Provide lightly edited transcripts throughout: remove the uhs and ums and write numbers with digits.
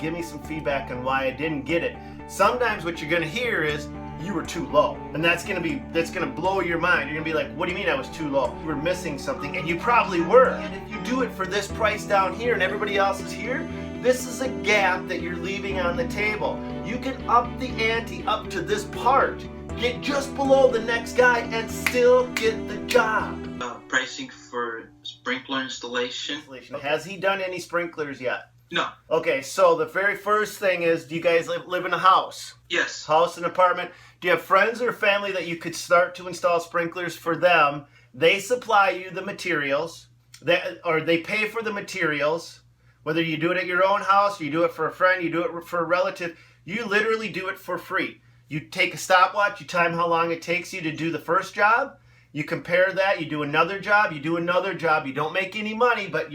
give me some feedback on why I didn't get it? Sometimes what you're gonna hear is, you were too low. And that's gonna blow your mind. You're gonna be like, what do you mean I was too low? You were missing something, and you probably were. And if you do it for this price down here and everybody else is here, this is a gap that you're leaving on the table. You can up the ante up to this part, get just below the next guy, and still get the job. Pricing for sprinkler installation. Has he done any sprinklers yet? No. Okay, so the very first thing is, do you guys live in a house? Yes. House and apartment. Do you have friends or family that you could start to install sprinklers for them? They supply you the materials, or they pay for the materials. Whether you do it at your own house, you do it for a friend, you do it for a relative, you literally do it for free. You take a stopwatch, you time how long it takes you to do the first job, you compare that, you do another job, you do another job, you don't make any money, but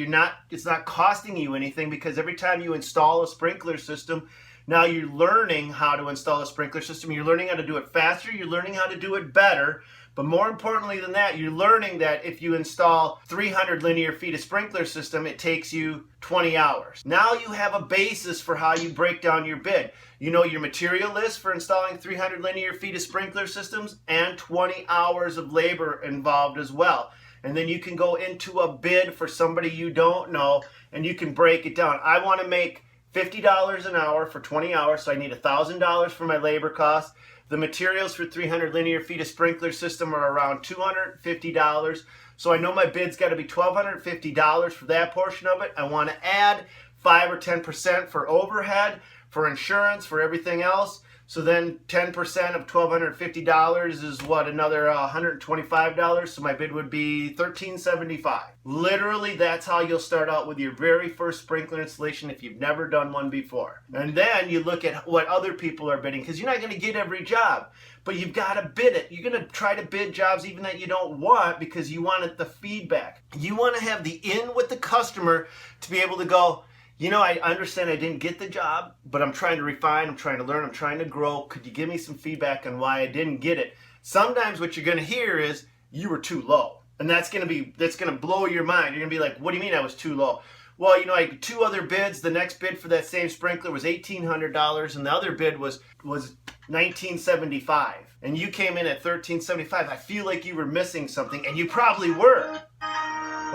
it's not costing you anything, because every time you install a sprinkler system, now you're learning how to install a sprinkler system, you're learning how to do it faster, you're learning how to do it better. But more importantly than that, you're learning that if you install 300 linear feet of sprinkler system, it takes you 20 hours. Now you have a basis for how you break down your bid. You know your material list for installing 300 linear feet of sprinkler systems, and 20 hours of labor involved as well. And then you can go into a bid for somebody you don't know, and you can break it down. I want to make $50 an hour for 20 hours, so I need $1,000 for my labor costs. The materials for 300 linear feet of sprinkler system are around $250. So I know my bid's got to be $1,250 for that portion of it. I want to add 5 or 10% for overhead, for insurance, for everything else. So then 10% of $1,250 is what, another $125? So my bid would be $1,375. Literally, that's how you'll start out with your very first sprinkler installation if you've never done one before. And then you look at what other people are bidding, because you're not going to get every job, but you've got to bid it. You're going to try to bid jobs even that you don't want, because you want the feedback. You want to have the in with the customer to be able to go, you know, I understand I didn't get the job, but I'm trying to refine, I'm trying to learn, I'm trying to grow. Could you give me some feedback on why I didn't get it? Sometimes what you're going to hear is, you were too low. And that's going to blow your mind. You're going to be like, what do you mean I was too low? Well, you know, I had 2 other bids. The next bid for that same sprinkler was $1,800, and the other bid was $1,975. And you came in at $1,375. I feel like you were missing something, and you probably were.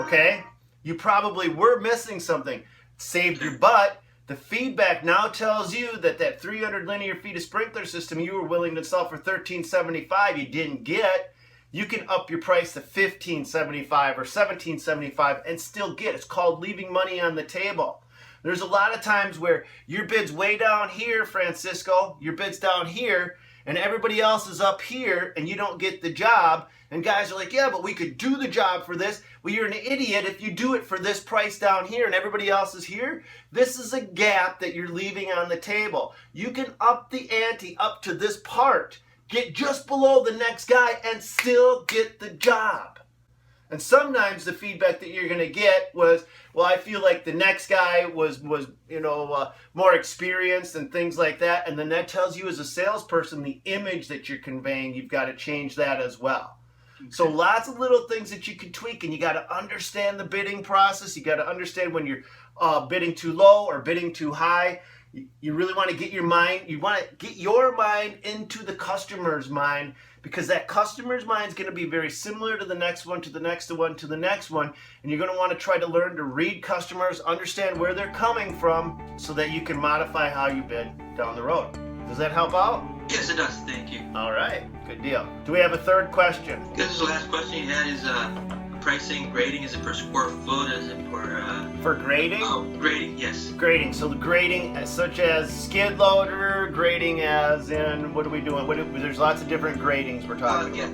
Okay? You probably were missing something. Saved your butt. The feedback now tells you that 300 linear feet of sprinkler system you were willing to install for $1,375 you didn't get. You can up your price to $1,575 or $1,775 and still get. It's called leaving money on the table. There's a lot of times where your bid's way down here, Francisco, your bid's down here, and everybody else is up here, and you don't get the job. And guys are like, yeah, but we could do the job for this. Well, you're an idiot if you do it for this price down here and everybody else is here. This is a gap that you're leaving on the table. You can up the ante up to this part, get just below the next guy, and still get the job. And sometimes the feedback that you're going to get was, well, I feel like the next guy was more experienced and things like that. And then that tells you as a salesperson the image that you're conveying. You've got to change that as well. Okay. So lots of little things that you can tweak, and you got to understand the bidding process. You got to understand when you're bidding too low or bidding too high. You really want to get your mind, you want to get your mind into the customer's mind, because that customer's mind is going to be very similar to the next one, to the next one, to the next one. And you're going to want to try to learn to read customers, understand where they're coming from, so that you can modify how you bid down the road. Does that help out? Yes, it does. Thank you. All right. Good deal. Do we have a third question? This is the last question you had is pricing, grading. Is it per square foot? Is it for grading? Oh, grading, yes. Grading. So the grading, such as skid loader, grading as in, what are we doing? There's lots of different gradings we're talking about.